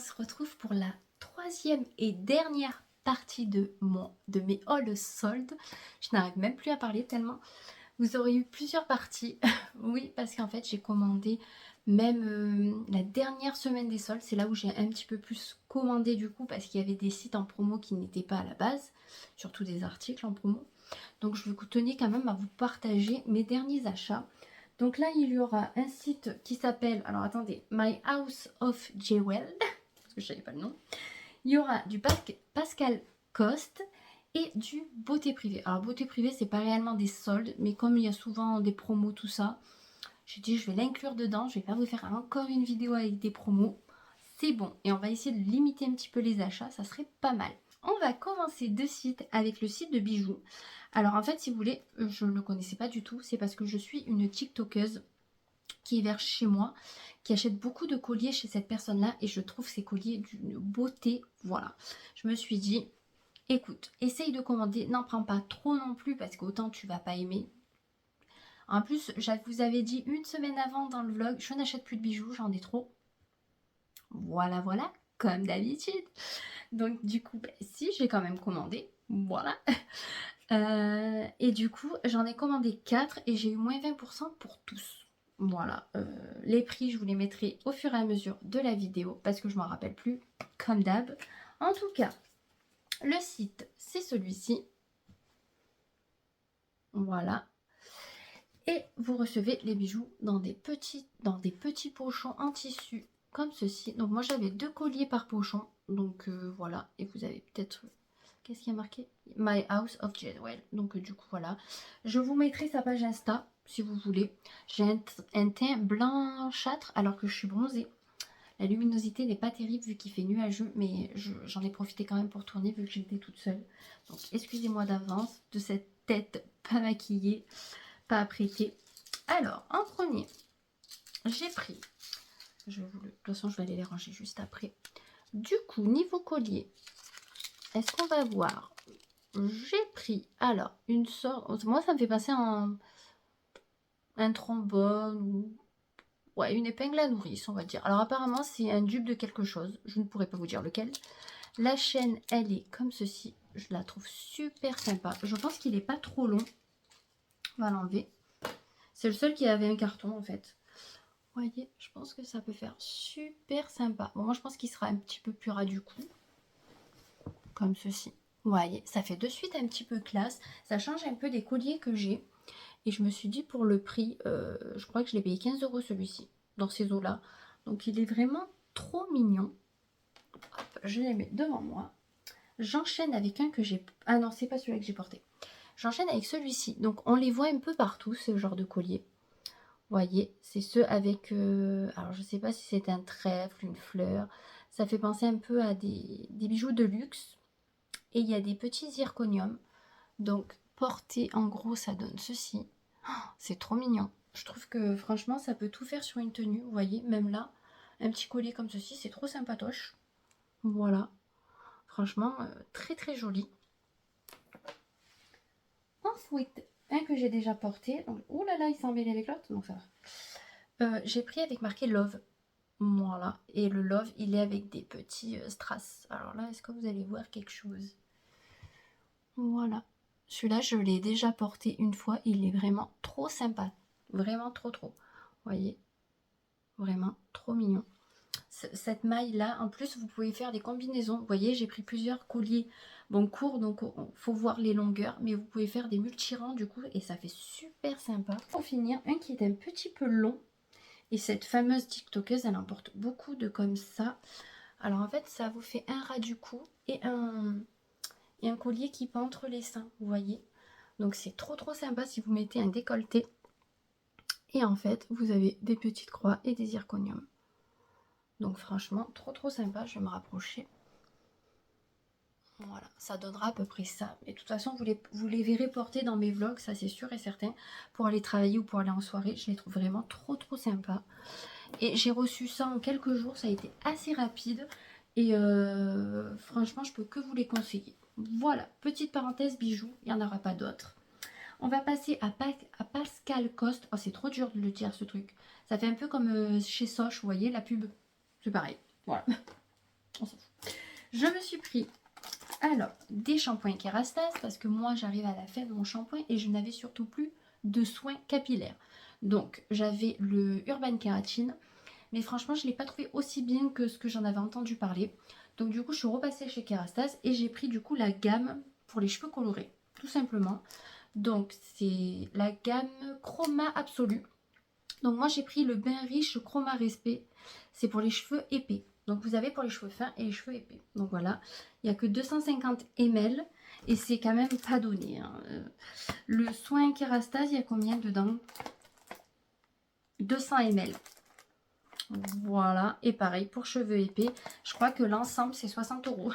se retrouve pour la troisième et dernière partie de mes hauls soldes. Je n'arrive même plus à parler tellement. Vous aurez eu plusieurs parties. Oui, parce qu'en fait j'ai commandé même la dernière semaine des soldes. C'est là où j'ai un petit peu plus commandé du coup, parce qu'il y avait des sites en promo qui n'étaient pas à la base, surtout des articles en promo. Donc je vous tenais quand même à vous partager mes derniers achats. Donc là il y aura un site qui s'appelle, alors attendez, My House of Jewel, parce que je savais pas le nom. Il y aura du Pascal Coste et du Beauté Privée. Alors Beauté Privée c'est pas réellement des soldes, mais comme il y a souvent des promos tout ça, j'ai dit je vais l'inclure dedans. Je vais pas vous faire encore une vidéo avec des promos. C'est bon, et on va essayer de limiter un petit peu les achats, ça serait pas mal. On va commencer de suite avec le site de bijoux. Alors en fait, si vous voulez, je ne le connaissais pas du tout. C'est parce que je suis une TikTokeuse qui est vers chez moi, qui achète beaucoup de colliers chez cette personne-là. Et je trouve ces colliers d'une beauté. Voilà. Je me suis dit, écoute, essaye de commander. N'en prends pas trop non plus, parce qu'autant tu vas pas aimer. En plus, je vous avais dit une semaine avant dans le vlog, je n'achète plus de bijoux, j'en ai trop. Voilà, voilà, comme d'habitude. Donc du coup, si, j'ai quand même commandé. Voilà. Et du coup, j'en ai commandé 4 et j'ai eu moins 20% pour tous. Voilà. Les prix, je vous les mettrai au fur et à mesure de la vidéo parce que je m'en rappelle plus, comme d'hab. En tout cas, le site, c'est celui-ci. Voilà. Et vous recevez les bijoux dans des petits pochons en tissu comme ceci. Donc moi, j'avais 2 colliers par pochon. Donc voilà. Et vous avez peut-être... Qu'est-ce qui a marqué? My House of Jewel. Donc du coup voilà. Je vous mettrai sa page Insta si vous voulez. J'ai un teint blanchâtre alors que je suis bronzée. La luminosité n'est pas terrible vu qu'il fait nuageux, mais j'en ai profité quand même pour tourner vu que j'étais toute seule. Donc excusez-moi d'avance de cette tête pas maquillée, pas apprêtée. Alors en premier, j'ai pris, de toute façon je vais aller les ranger juste après. Du coup niveau collier, est-ce qu'on va voir? J'ai pris, alors, une sorte... Moi, ça me fait passer un trombone ou... Ouais, une épingle à nourrice, on va dire. Alors, apparemment, c'est un dupe de quelque chose. Je ne pourrais pas vous dire lequel. La chaîne, elle est comme ceci. Je la trouve super sympa. Je pense qu'il n'est pas trop long. On va l'enlever. C'est le seul qui avait un carton, en fait. Vous voyez, je pense que ça peut faire super sympa. Bon, moi, je pense qu'il sera un petit peu plus ras du coup. Comme ceci. Vous voyez, ça fait de suite un petit peu classe. Ça change un peu des colliers que j'ai. Et je me suis dit pour le prix, je crois que je l'ai payé 15 € celui-ci, dans ces eaux-là. Donc il est vraiment trop mignon. Hop, je les mets devant moi. J'enchaîne avec un que j'ai... Ah non, c'est pas celui-là que j'ai porté. J'enchaîne avec celui-ci. Donc on les voit un peu partout, ce genre de collier. Vous voyez, c'est ceux avec... alors je sais pas si c'est un trèfle, une fleur. Ça fait penser un peu à des bijoux de luxe. Et il y a des petits zirconiums. Donc porté en gros, ça donne ceci. C'est trop mignon. Je trouve que franchement, ça peut tout faire sur une tenue. Vous voyez, même là, un petit collier comme ceci, c'est trop sympatoche. Voilà. Franchement, très très joli. Ensuite, un que j'ai déjà porté. Donc, oh là là, il s'est emmêlé avec l'autre. Donc ça va. J'ai pris avec marqué Love. Voilà. Et le Love, il est avec des petits strass. Alors là, est-ce que vous allez voir quelque chose? Voilà. Celui-là, je l'ai déjà porté une fois. Il est vraiment trop sympa. Vraiment trop trop. Vous voyez, vraiment trop mignon. Cette maille là, en plus vous pouvez faire des combinaisons. Vous voyez, j'ai pris plusieurs colliers bon courts, donc faut voir les longueurs, mais vous pouvez faire des multi-rangs du coup et ça fait super sympa. Pour finir, un qui est un petit peu long, et cette fameuse tiktokeuse elle en porte beaucoup de comme ça. Alors en fait ça vous fait un ras du cou et un collier qui pend entre les seins, vous voyez. Donc c'est trop trop sympa si vous mettez un décolleté. Et en fait, vous avez des petites croix et des zirconiums. Donc franchement, trop trop sympa. Je vais me rapprocher. Voilà, ça donnera à peu près ça. Et de toute façon, vous les verrez porter dans mes vlogs, ça c'est sûr et certain. Pour aller travailler ou pour aller en soirée, je les trouve vraiment trop trop sympas. Et j'ai reçu ça en quelques jours, ça a été assez rapide. Et franchement, je peux que vous les conseiller. Voilà, petite parenthèse bijoux, il n'y en aura pas d'autres. On va passer à Pascal Coste. Oh, c'est trop dur de le dire ce truc. Ça fait un peu comme chez Soch, vous voyez, la pub. C'est pareil. Voilà. on s'en fout. Je me suis pris alors des shampoings Kérastase parce que moi j'arrive à la fin de mon shampoing et je n'avais surtout plus de soins capillaires. Donc j'avais le Urban Kératine, mais franchement je ne l'ai pas trouvé aussi bien que ce que j'en avais entendu parler. Donc du coup je suis repassée chez Kérastase et j'ai pris du coup la gamme pour les cheveux colorés, tout simplement. Donc c'est la gamme Chroma Absolu. Donc moi j'ai pris le Bain Riche Chroma Respect, c'est pour les cheveux épais. Donc vous avez pour les cheveux fins et les cheveux épais. Donc voilà, il n'y a que 250 ml et c'est quand même pas donné, hein. Le soin Kérastase, il y a combien dedans? 200 ml. Voilà, et pareil pour cheveux épais, je crois que l'ensemble c'est 60 €.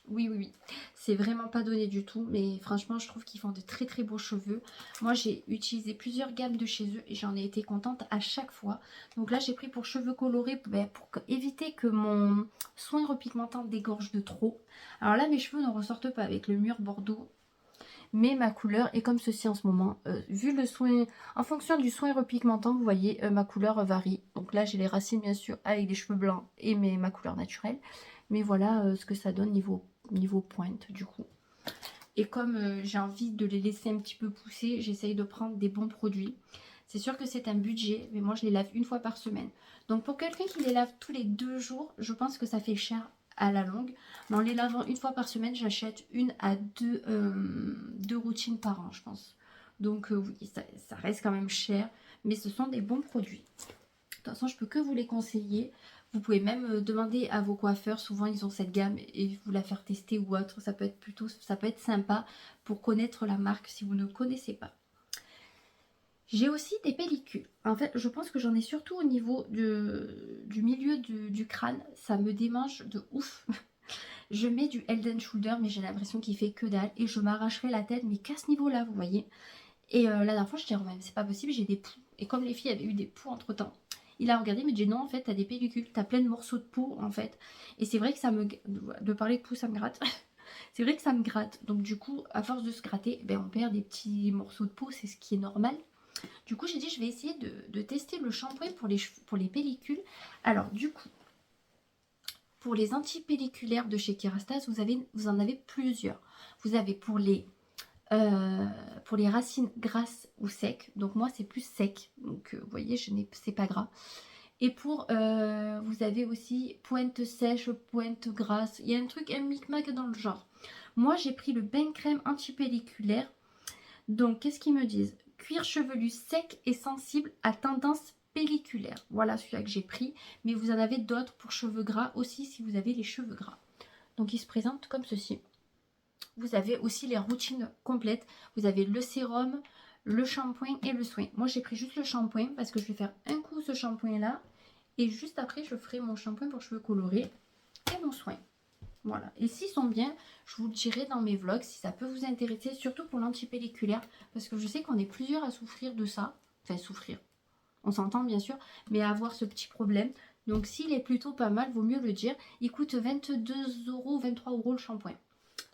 Oui, oui, oui. C'est vraiment pas donné du tout. Mais franchement, je trouve qu'ils font de très très beaux cheveux. Moi, j'ai utilisé plusieurs gammes de chez eux et j'en ai été contente à chaque fois. Donc là, j'ai pris pour cheveux colorés pour éviter que mon soin repigmentant dégorge de trop. Alors là, mes cheveux ne ressortent pas avec le mûr bordeaux. Mais ma couleur est comme ceci en ce moment. Vu le soin, en fonction du soin repigmentant, vous voyez, ma couleur varie. Donc là, j'ai les racines bien sûr avec des cheveux blancs et ma couleur naturelle. Mais voilà ce que ça donne niveau pointe du coup. Et comme j'ai envie de les laisser un petit peu pousser, j'essaye de prendre des bons produits. C'est sûr que c'est un budget, mais moi je les lave une fois par semaine. Donc pour quelqu'un qui les lave tous les 2 jours, je pense que ça fait cher à la longue. Mais en les lavant une fois par semaine, j'achète 1 à 2 routines par an, je pense. Donc oui, ça reste quand même cher, mais ce sont des bons produits. De toute façon, je peux que vous les conseiller. Vous pouvez même demander à vos coiffeurs, souvent ils ont cette gamme et vous la faire tester ou autre. Ça peut être sympa pour connaître la marque si vous ne connaissez pas. J'ai aussi des pellicules. En fait, je pense que j'en ai surtout au niveau du milieu du crâne. Ça me démange de ouf. Je mets du Head & Shoulder, mais j'ai l'impression qu'il fait que dalle. Et je m'arracherai la tête, mais qu'à ce niveau-là, vous voyez. Et la dernière fois, je disais, même, c'est pas possible, j'ai des poux. Et comme les filles avaient eu des poux entre temps, il a regardé, il me dit non, en fait, t'as des pellicules, t'as plein de morceaux de peau, en fait. Et c'est vrai que de parler de peau, ça me gratte. C'est vrai que ça me gratte. Donc, du coup, à force de se gratter, ben, on perd des petits morceaux de peau, c'est ce qui est normal. Du coup, j'ai dit, je vais essayer de tester le shampoing pour les pellicules. Alors, du coup, pour les antipelliculaires de chez Kérastase, vous en avez plusieurs. Vous avez pour les racines grasses ou secs. Donc moi c'est plus sec. Donc vous voyez, c'est pas gras. Et vous avez aussi pointe sèche, pointe grasse. Il y a un micmac dans le genre. Moi j'ai pris le bain crème antipelliculaire. Donc qu'est-ce qu'ils me disent? Cuir chevelu sec et sensible à tendance pelliculaire. Voilà celui-là que j'ai pris. Mais vous en avez d'autres pour cheveux gras aussi si vous avez les cheveux gras. Donc il se présente comme ceci. Vous avez aussi les routines complètes. Vous avez le sérum, le shampoing et le soin. Moi, j'ai pris juste le shampoing parce que je vais faire un coup ce shampoing-là. Et juste après, je ferai mon shampoing pour cheveux colorés et mon soin. Voilà. Et s'ils sont bien, je vous le dirai dans mes vlogs si ça peut vous intéresser, surtout pour l'antipelliculaire. Parce que je sais qu'on est plusieurs à souffrir de ça. Enfin, souffrir. On s'entend bien sûr, mais à avoir ce petit problème. Donc s'il est plutôt pas mal, vaut mieux le dire. Il coûte 22 €, 23 € le shampoing.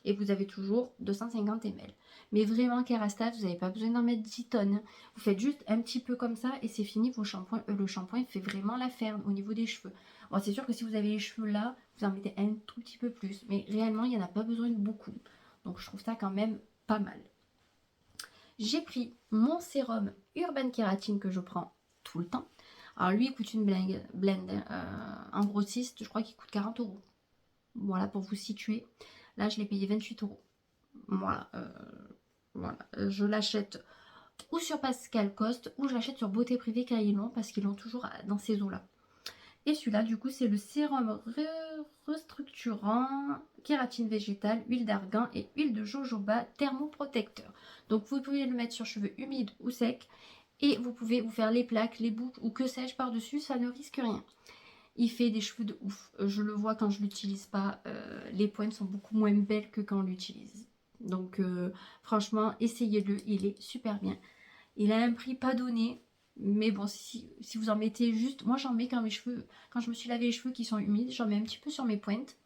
Et vous avez toujours 250 ml. Mais vraiment, Kérastase, vous n'avez pas besoin d'en mettre 10 tonnes. Vous faites juste un petit peu comme ça et c'est fini. Le shampoing fait vraiment l'affaire au niveau des cheveux. Bon, c'est sûr que si vous avez les cheveux là, vous en mettez un tout petit peu plus. Mais réellement, il n'y en a pas besoin de beaucoup. Donc je trouve ça quand même pas mal. J'ai pris mon sérum Urban Kératine que je prends tout le temps. Alors lui, il coûte une blend. En grossiste, je crois qu'il coûte 40 €. Voilà, pour vous situer. Là, je l'ai payé 28 €. Voilà. Je l'achète ou sur Pascal Coste ou je l'achète sur Beauté Privée Caillelon parce qu'ils l'ont toujours dans ces eaux-là. Et celui-là, du coup, c'est le sérum restructurant, kératine végétale, huile d'argan et huile de jojoba thermoprotecteur. Donc, vous pouvez le mettre sur cheveux humides ou secs et vous pouvez vous faire les plaques, les boucles ou que sais-je par-dessus, ça ne risque rien. Il fait des cheveux de ouf. Je le vois quand je l'utilise pas. Les pointes sont beaucoup moins belles que quand on l'utilise. Donc franchement, essayez-le. Il est super bien. Il a un prix pas donné. Mais bon, si vous en mettez juste... Moi, j'en mets quand je me suis lavé les cheveux qui sont humides, j'en mets un petit peu sur mes pointes.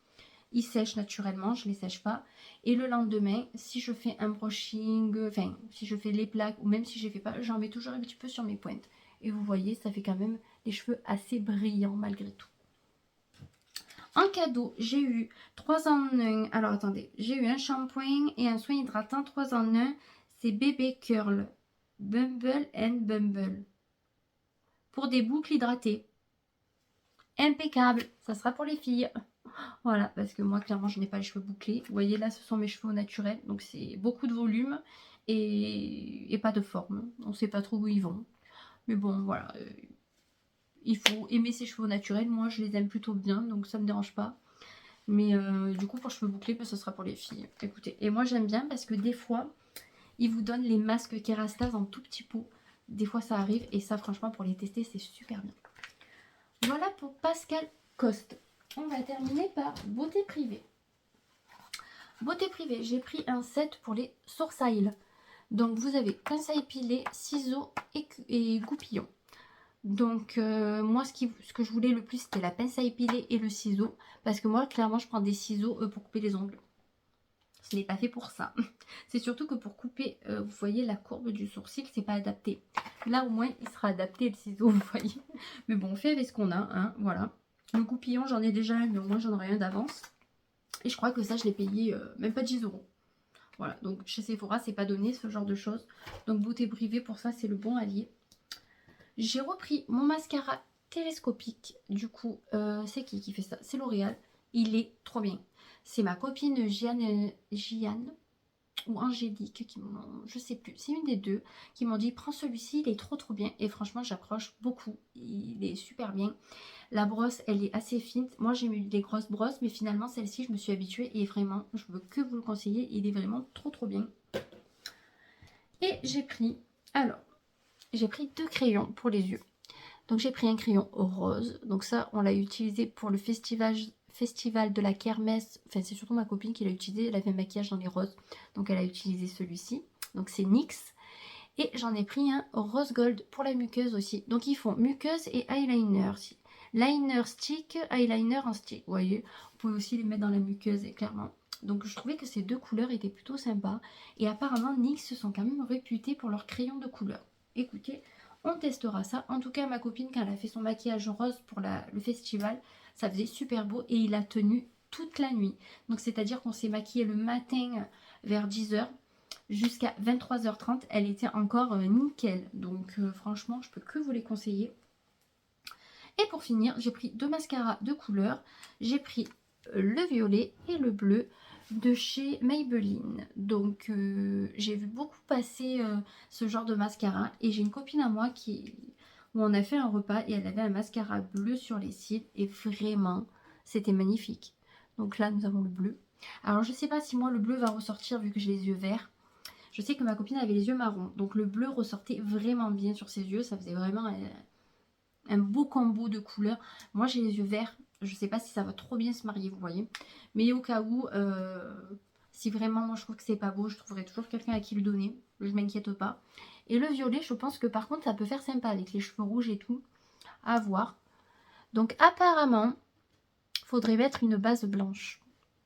Ils sèchent naturellement, je ne les sèche pas. Et le lendemain, si je fais un brushing, enfin, si je fais les plaques, ou même si je ne les fais pas, j'en mets toujours un petit peu sur mes pointes. Et vous voyez, ça fait quand même des cheveux assez brillants malgré tout. En cadeau, j'ai eu 3 en 1. Alors attendez, j'ai eu un shampoing et un soin hydratant 3 en 1. C'est Bébé Curl. Bumble and Bumble. Pour des boucles hydratées. Impeccable. Ça sera pour les filles. Voilà, parce que moi, clairement, je n'ai pas les cheveux bouclés. Vous voyez, là, ce sont mes cheveux au naturel. Donc, c'est beaucoup de volume et pas de forme. On ne sait pas trop où ils vont. Mais bon, voilà. Il faut aimer ses cheveux au naturel. Moi, je les aime plutôt bien, donc ça ne me dérange pas. Mais du coup, pour cheveux bouclés, ben, ce sera pour les filles. Écoutez, et moi, j'aime bien parce que des fois, ils vous donnent les masques Kerastase en tout petit pot. Des fois, ça arrive. Et ça, franchement, pour les tester, c'est super bien. Voilà pour Pascal Coste. On va terminer par Beauté Privée. Beauté Privée, j'ai pris un set pour les sourcils. Donc, vous avez pince à épiler, ciseaux et goupillons. Donc, moi, ce que je voulais le plus, c'était la pince à épiler et le ciseau. Parce que moi, clairement, je prends des ciseaux pour couper les ongles. Ce n'est pas fait pour ça. C'est surtout que pour couper, vous voyez, la courbe du sourcil, c'est pas adapté. Là, au moins, il sera adapté, le ciseau, vous voyez. Mais bon, on fait avec ce qu'on a, hein, voilà. Le goupillon, j'en ai déjà un, mais au moins, j'en aurai un d'avance. Et je crois que ça, je l'ai payé même pas 10 €. Voilà, donc chez Sephora, c'est pas donné, ce genre de choses. Donc, Beauté Privée, pour ça, c'est le bon allié. J'ai repris mon mascara télescopique. Du coup, c'est qui fait ça? C'est L'Oréal. Il est trop bien. C'est ma copine Gianne ou Angélique, je sais plus, c'est une des deux, qui m'ont dit prends celui-ci, il est trop bien. Et franchement, j'accroche beaucoup. Il est super bien. La brosse, elle est assez fine. Moi, j'ai eu des grosses brosses, mais finalement, celle-ci, je me suis habituée. Et vraiment, je veux que vous le conseiller. Il est vraiment trop bien. Et j'ai pris, alors, j'ai pris 2 crayons pour les yeux. Donc j'ai pris un crayon rose. Donc ça, on l'a utilisé pour le festival de la kermesse. Enfin, c'est surtout ma copine qui l'a utilisé. Elle avait un maquillage dans les roses. Donc elle a utilisé celui-ci. Donc c'est NYX. Et j'en ai pris un rose gold pour la muqueuse aussi. Donc ils font muqueuse et eyeliner. Liner stick, eyeliner en stick. Vous voyez, vous pouvez aussi les mettre dans la muqueuse, et clairement. Donc je trouvais que ces deux couleurs étaient plutôt sympas. Et apparemment, NYX sont quand même réputés pour leurs crayons de couleur. Écoutez, on testera ça. En tout cas, ma copine, quand elle a fait son maquillage rose pour le festival, ça faisait super beau et il a tenu toute la nuit. Donc c'est-à-dire qu'on s'est maquillé le matin vers 10 h jusqu'à 23 h 30. Elle était encore nickel. Donc franchement, je peux que vous les conseiller. Et pour finir, j'ai pris 2 mascaras de couleur. J'ai pris le violet et le bleu de chez Maybelline. Donc j'ai vu beaucoup passer ce genre de mascara. Et j'ai une copine à moi où on a fait un repas et elle avait un mascara bleu sur les cils. Et vraiment, c'était magnifique. Donc là, nous avons le bleu. Alors je ne sais pas si moi le bleu va ressortir vu que j'ai les yeux verts. Je sais que ma copine avait les yeux marrons. Donc le bleu ressortait vraiment bien sur ses yeux. Ça faisait vraiment un beau combo de couleurs. Moi j'ai les yeux verts. Je sais pas si ça va trop bien se marier, vous voyez. Mais au cas où, si vraiment moi je trouve que c'est pas beau, je trouverai toujours quelqu'un à qui le donner. Je m'inquiète pas. Et le violet, je pense que par contre ça peut faire sympa avec les cheveux rouges et tout. À voir. Donc apparemment, faudrait mettre une base blanche.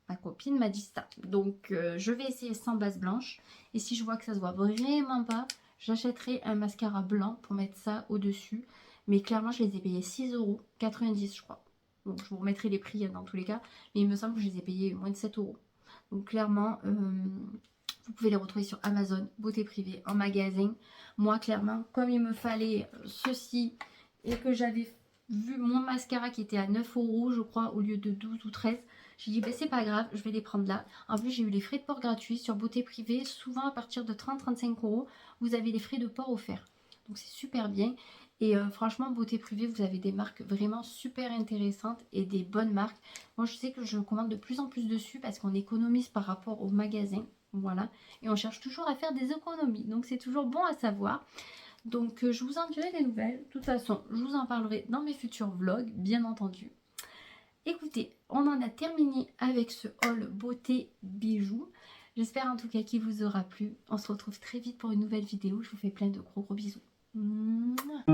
Ma copine m'a dit ça. Donc je vais essayer sans base blanche. Et si je vois que ça se voit vraiment pas, j'achèterai un mascara blanc pour mettre ça au-dessus. Mais clairement, je les ai payés 6,90 € je crois. Donc je vous remettrai les prix dans tous les cas. Mais il me semble que je les ai payés moins de 7 €. Donc clairement, vous pouvez les retrouver sur Amazon, Beauté Privée, en magasin. Moi, clairement, comme il me fallait ceci et que j'avais vu mon mascara qui était à 9 € je crois, au lieu de 12 ou 13, j'ai dit, ben, c'est pas grave, je vais les prendre là. En plus, j'ai eu les frais de port gratuits sur Beauté Privée. Souvent, à partir de 30-35 €, vous avez les frais de port offerts. Donc, c'est super bien. Et franchement, Beauté Privée, vous avez des marques vraiment super intéressantes et des bonnes marques. Moi, je sais que je commande de plus en plus dessus parce qu'on économise par rapport au magasin. Voilà. Et on cherche toujours à faire des économies. Donc, c'est toujours bon à savoir. Donc, je vous en dirai des nouvelles. De toute façon, je vous en parlerai dans mes futurs vlogs, bien entendu. Écoutez, on en a terminé avec ce haul beauté bijoux. J'espère en tout cas qu'il vous aura plu. On se retrouve très vite pour une nouvelle vidéo. Je vous fais plein de gros bisous. Mouah.